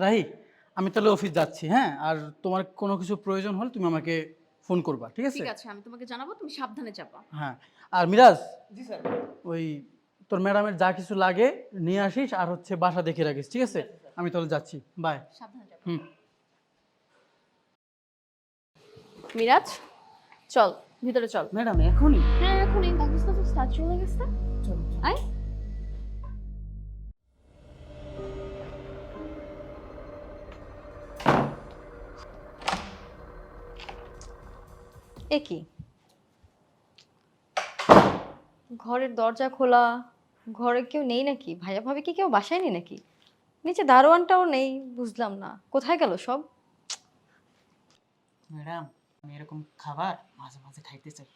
রাহি, আমি তাহলে অফিস যাচ্ছি, হ্যাঁ? আর তোমার কোনো কিছু প্রয়োজন হলে তুমি আমাকে ফোন করবা, ঠিক আছে? ঠিক আছে, আমি তোমাকে জানাবো, তুমি সাবধানে যাবা। হ্যাঁ। আর মিরাজ, জি স্যার। ওই তোর ম্যাডামের যা কিছু লাগে নিয়ে আসিস, আর হচ্ছে বাসা দেখে রাখিস, ঠিক আছে? ঠিক আছে, স্যার। আমি তাহলে যাচ্ছি, বাই। সাবধানে যাবা। হুম। মিরাজ, চল ভিতরে চল। ম্যাডাম এখনই? হ্যাঁ এখনই, দেখিস না তো স্টার্ট চলে গেছে। চলো। আয়। এ কি, ঘরের দরজা খোলা, ঘরে কেউ নেই নাকি? ভাইয়া ভাবি কি কেউ বাসায় নেই নাকি? নিচে দারোয়ানটাও নেই, বুঝলাম না কোথায় গেল সব। ম্যাডাম, আমি এরকম খাবার মাঝে মাঝে খাইতে চাই।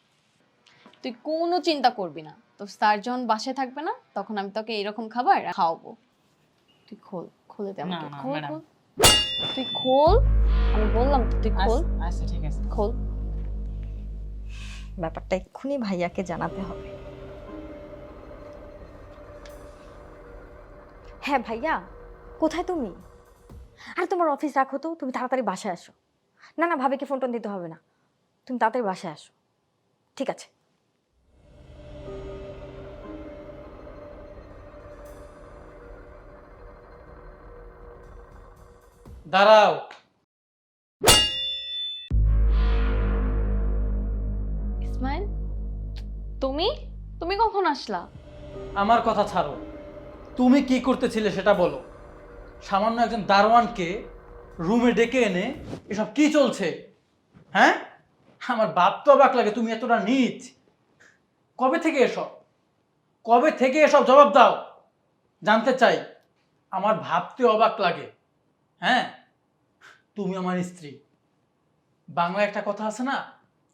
তুই কোনো চিন্তা করবি না, তোর স্যার যখন বাসায় থাকবে না তখন আমি তোকে এরকম খাবার খাওয়াবো। তুই খোল, খুলে দে না আমাকে, না খোল ম্যাডাম। খোল। তুই খোল, আমি বললাম তো, তুই খোল আচ্ছা আচ্ছা, ঠিক আছে। খোল। ব্যাপারটা এক্ষুনি ভাইয়াকে জানাতে হবে। হ্যাঁ ভাইয়া, কোথায় তুমি? আর তোমার অফিস রাখো তো, তুমি তাড়াতাড়ি বাসায় আসো। না না, ভাবিকে ফোন টোন দিতে হবে না, তুমি তাড়াতাড়ি বাসায় আসো। ঠিক আছে। দাঁড়াও। ইসমাইল, তুমি তুমি কখন আসলা? আমার কথা ছাড়ো, তুমি কি করতেছিলে সেটা বলো। সামান্য একজন দারোয়ানকে রুমে ডেকে এনে এসব কি চলছে, হ্যাঁ? আমার বাপ তো অবাক লাগে, তুমি এতটা নীচ। কবে থেকে এসব, কবে থেকে এসব জবাব দাও, জানতে চাই। আমার ভাবতে অবাক লাগে। হ্যাঁ, তুমি আমার স্ত্রী। বাংলায় একটা কথা আছে না,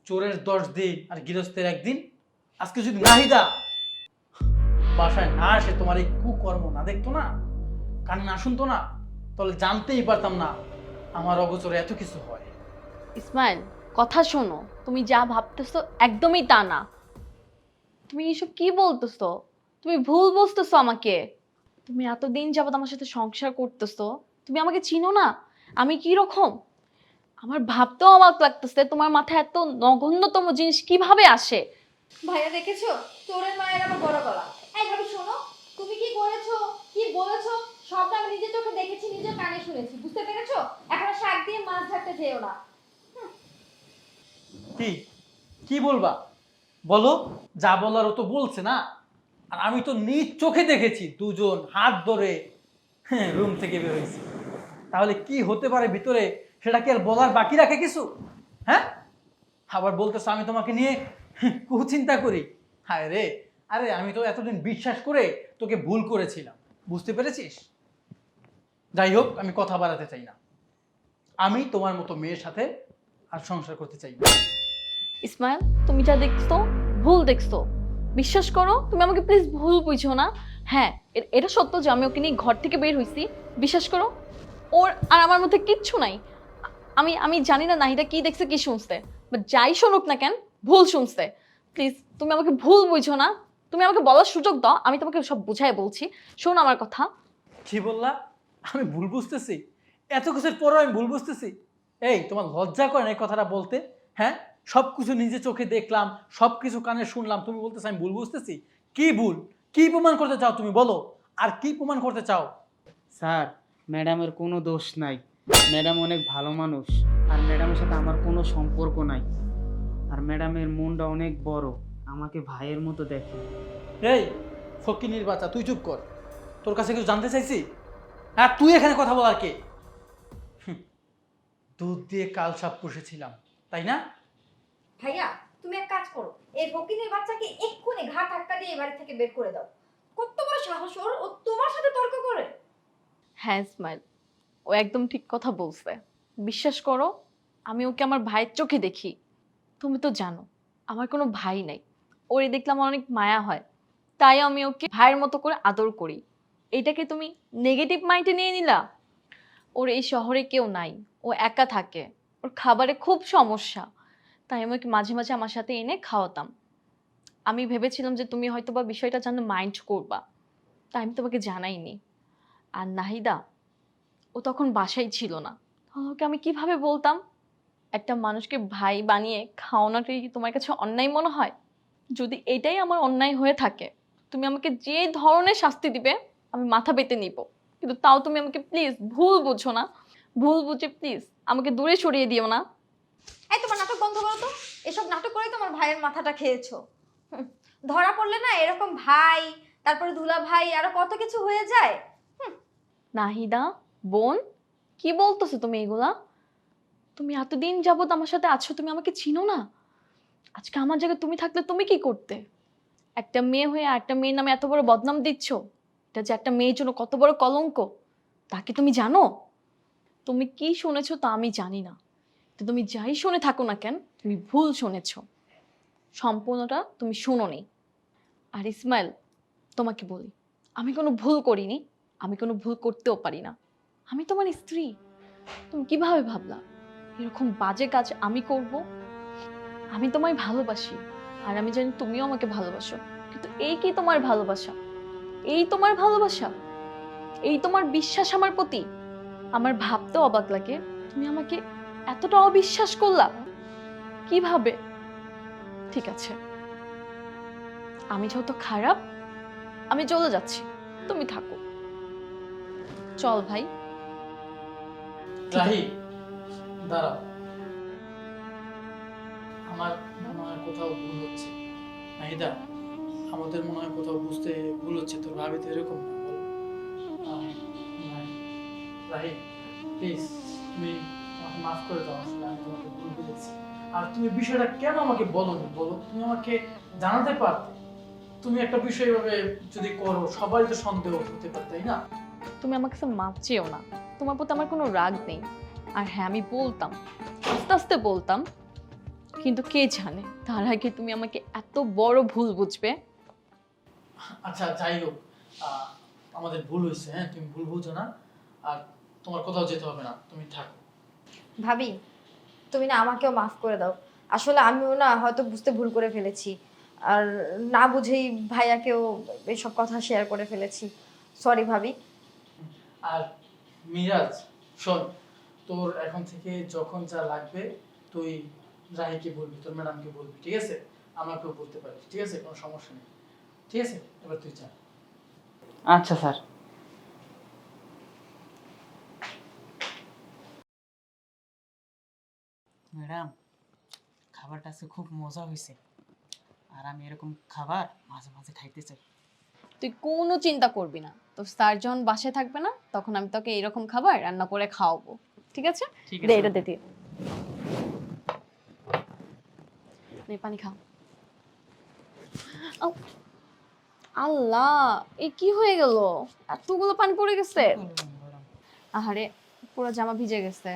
চোরের 10 দিন আর গৃহস্থের একদিন। আজকে যদি নাহিদা বাসায় না আসে, তোমার এই কুকর্ম না দেখতো না, কান না শুনতো না, তাহলে জানতেই পারতাম না আমার অগোচরে এত কিছু হয়। ইসমাইল, কথা শোনো, তুমি যা ভাবতেছো একদমই তা না। তুমি এসব কি বলতেছো? তুমি ভুল বুঝতেছো আমাকে। তুমি এতদিন যাবত আমার সাথে সংসার করতেছো, তুমি আমাকে চিনো না আমি কি রকম। আমার ভাবতেও অবাক লাগতেছে তোমার মাথায় এত নগণ্যতম জিনিস কিভাবে আসে। ভাইয়া দেখেছো, চোরের মায়ের আবার বড় গলা। এই ভাবি শোনো, তুমি কি করেছো, কি বলেছো, সবটা আমি নিজের চোখে দেখেছি, নিজের কানে শুনেছি, বুঝতে পেরেছো? এখন আর শাক দিয়ে মাছ ধরতে যেও না। কি কি বলবা বলো, যা বলার ও তো বলছে না। আর আমি তো নিজ চোখে দেখেছি দুজন হাত ধরে রুম থেকে বের হয়েছে। তাহলে কি হতে পারে ভিতরে, সেটা কি আর বলার বাকি রাখে কিছু? হ্যাঁ, আবার বলতেছো আমি তোমাকে নিয়ে কুচিন্তা করি। হায় রে, আরে আমি তো এতদিন বিশ্বাস করে তোকে ভুল করেছিলাম, বুঝতে পেরেছিস? যাই হোক, আমি কথা বাড়াতে চাই না। আমি তোমার মতো মেয়ের সাথে আর সংসার করতে চাই না। ইসমাইল, তুমি যা দেখছো ভুল দেখছো। বিশ্বাস করো, তুমি আমাকে প্লিজ ভুল বুঝো না। হ্যাঁ, এটা সত্য যে আমি ওকে নিয়ে ঘর থেকে বের হইছি। বিশ্বাস করো, ওর আর আমার মধ্যে কিচ্ছু নাই। আমি আমি জানি না নাহিদা কি দেখছে কি শুনছে, বাট যাই শুনুক না কেন, ভুল শুনছে। প্লিজ তুমি আমাকে ভুল বুঝো না, তুমি আমাকে বলার সুযোগ দাও, আমি তোমাকে সব বুঝাই বলছি। শোনো আমার কথা। কি বললা? আমি ভুল বুঝতেছি? এত কিছুর পরও আমি ভুল বুঝতেছি? এই, তোমার লজ্জা করে না এই কথাটা বলতে? হ্যাঁ, সব কিছু নিজে চোখে দেখলাম, সব কিছু কানে শুনলাম, তুমি বলতেছো আমি ভুল বুঝতেছি? কি ভুল, কি প্রমাণ করতে চাও তুমি বলো? আর কি প্রমাণ করতে চাও? স্যার, ম্যাডামের কোনো দোষ নাই। ম্যাডাম অনেক ভালো মানুষ। আর ম্যাডামের সাথে আমার কোনো সম্পর্ক নাই। আর ম্যাডামের মনটা অনেক বড়, আমাকে ভাইয়ের মতো দেখে। এই ফকিনীর বাচ্চা, তুই চুপ কর। তোর কাছে কিছু জানতে চাইছি? হ্যাঁ, তুই এখানে কথা বলার কে? হুঁ, দুধ দিয়ে কাল সাপ পুষেছিলাম, তাই না? ভাইয়া, তুমি এক কাজ করো, এই ফকিনের বাচ্চাকে এক্ষুনি ঘাট ধাক্কা দিয়ে এই বাড়ি থেকে বের করে দাও। কত বড় সাহস ওর, ও তোমার সাথে তর্ক করে! হ্যাঁ ইসমাইল, ও একদম ঠিক কথা বলছে। বিশ্বাস করো, আমি ওকে আমার ভাইয়ের চোখে দেখি। তুমি তো জানো আমার কোনো ভাই নাই, ওরে দেখলাম আমার অনেক মায়া হয়, তাই আমি ওকে ভাইয়ের মতো করে আদর করি। এটাকে তুমি নেগেটিভ মাইন্ডে নিয়ে নিলা? ওর এই শহরে কেউ নাই, ও একা থাকে, ওর খাবারে খুব সমস্যা, তাই আমি ওকে মাঝে মাঝে আমার সাথে এনে খাওয়াতাম। আমি ভেবেছিলাম যে তুমি হয়তোবা বিষয়টা জানো মাইন্ড করবা, তাই আমি তোমাকে জানাইনি। আর নাহিদা, ও তখন বাসায় ছিল না। তাহলে ওকে আমি কিভাবে বলতাম? একটা মানুষকে ভাই বানিয়ে খাওয়ানোটাই কি তোমার কাছে অন্যায় মনে হয়? যদি এটাই আমার অন্যায় হয়ে থাকে, তুমি আমাকে যে ধরনের শাস্তি দিবে আমি মাথা পেতে নিব। কিন্তু তাও তুমি আমাকে প্লিজ ভুল বুঝো না। ভুল বুঝে প্লিজ আমাকে দূরে সরিয়ে দিও না। এই তোমার নাটক বন্ধ করো তো। এসব নাটক করেই তোমার ভাইয়ের মাথাটা খেয়েছো। হুম, ধরা পড়লে না এরকম ভাই, তারপরে দুলা ভাই, আরো কত কিছু হয়ে যায়। নাহিদা, বোন, কি বলতেছো তুমি এগুলা? তুমি এতদিন যাবত আমার সাথে আছো, তুমি আমাকে চিনো না? আজকে আমার জায়গায় তুমি থাকলে তুমি কি করতে? একটা মেয়ে হয়ে একটা মেয়ের নামে এত বড় বদনাম দিচ্ছ। এটা যে একটা মেয়ের জন্য কত বড় কলঙ্ক তা কি তুমি জানো? তুমি কি শুনেছো তা আমি জানি না, তো তুমি যাই শুনে থাকো না কেন, তুমি ভুল শুনেছো। সম্পূর্ণটা তুমি শুনোনি। আর ইসমাইল, তোমাকে বলি, আমি কোনো ভুল করিনি, আমি কোনো ভুল করতেও পারি না। আমি তোমার স্ত্রী। তুমি কিভাবে ভাবলা এরকম বাজে কাজ আমি করব? আমি তোমায় ভালোবাসি, আর আমি জানি তুমিও আমাকে ভালোবাসো। কিন্তু এই কি তোমার ভালোবাসা? এই তোমার ভালোবাসা? এই তোমার বিশ্বাস আমার প্রতি? আমার ভাবতেও অবাক লাগে, তুমি আমাকে এতটা অবিশ্বাস করলা কিভাবে? ঠিক আছে, আমি যেহেতু খারাপ, আমি চলে যাচ্ছি, তুমি থাকো। চল ভাই। রাহি, দাঁড়াও। আমার মনে হয় কোথাও ভুল হচ্ছে। নাহিদা, আমাদের মনে হয় কোথাও বুঝতে ভুল হচ্ছে। তোর ভাবি তো এরকম না, বল। রাহি, প্লিজ, তুমি আমাকে মাফ করে দাও। আসলে আমি তোমাকে ভুল বুঝেছি। আর তুমি বিষয়টা কেন আমাকে বলোনি? বলো, তুমি আমাকে জানাতে পারতে। তুমি একটা বিষয় এভাবে যদি করো, সবাই তো সন্দেহ হতে পারে, তাই না? তুমি আমার কাছে মাপ চেও না, তোমার প্রতি আমার কোনো রাগ নেই। আর হ্যাঁ, আমি বলতাম, আস্তে আস্তে বলতাম, কিন্তু কে জানে তার আগে তুমি আমাকে এত বড় ভুল বুঝবে। আচ্ছা, যাই হোক, আহ, আমাদের ভুল হয়েছে। হ্যাঁ, তুমি ভুল বুঝো না। আর তোমার কোথাও যেতে হবে না, তুমি থাকো। ভাবি, তুমি না আমাকেও মাফ করে দাও। আসলে আমিও না হয়তো বুঝতে ভুল করে ফেলেছি। আর না বুঝেই ভাইয়াকেও এসব কথা শেয়ার করে ফেলেছি। সরি ভাবি। আর মিরাজ, শোন, তোর এখন থেকে যখন যা লাগবে তুই রাহিকে বলবি, তোর ম্যাডামকে বলবি, ঠিক আছে? আমাকেও বলতে পারিস, ঠিক আছে? কোনো সমস্যা নেই, ঠিক আছে? এবার তুই যা। আচ্ছা স্যার। ম্যাডাম, খাবারটা আজকে খুব মজা হয়েছে, আর আমি এরকম খাবার মাঝে মাঝে খাইতে চাই। তুই কোনো চিন্তা করবি না, তোর স্যার যখন বাসায় থাকবে না তখন আমি তোকে এরকম খাবার রান্না করে খাওয়াবো, ঠিক আছে? ঠিক দে আছে এটা, দে দিয়ে নে, পানি খা। আউ, আল্লাহ, এ কি হয়ে গেল? এতগুলো পানি পড়ে গেছে। ম্যাডাম। আহারে, পুরো জামা ভিজে গেছে।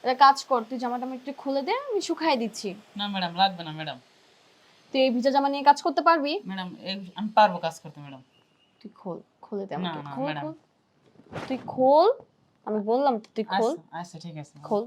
একটা কাজ কর, তুই জামাটা আমি একটু খুলে দে, আমি শুকাই দিচ্ছি। না ম্যাডাম, লাগবে না ম্যাডাম। তুই এই ভিজা জামা নিয়ে কাজ করতে পারবি? ম্যাডাম, আমি পারবো কাজ করতে ম্যাডাম। তুই খোল, খুলে দে না আমাকে, না খোল ম্যাডাম। খোল। তুই খোল, আমি বললাম তো তুই খোল। আচ্ছা আচ্ছা, ঠিক আছে। খোল।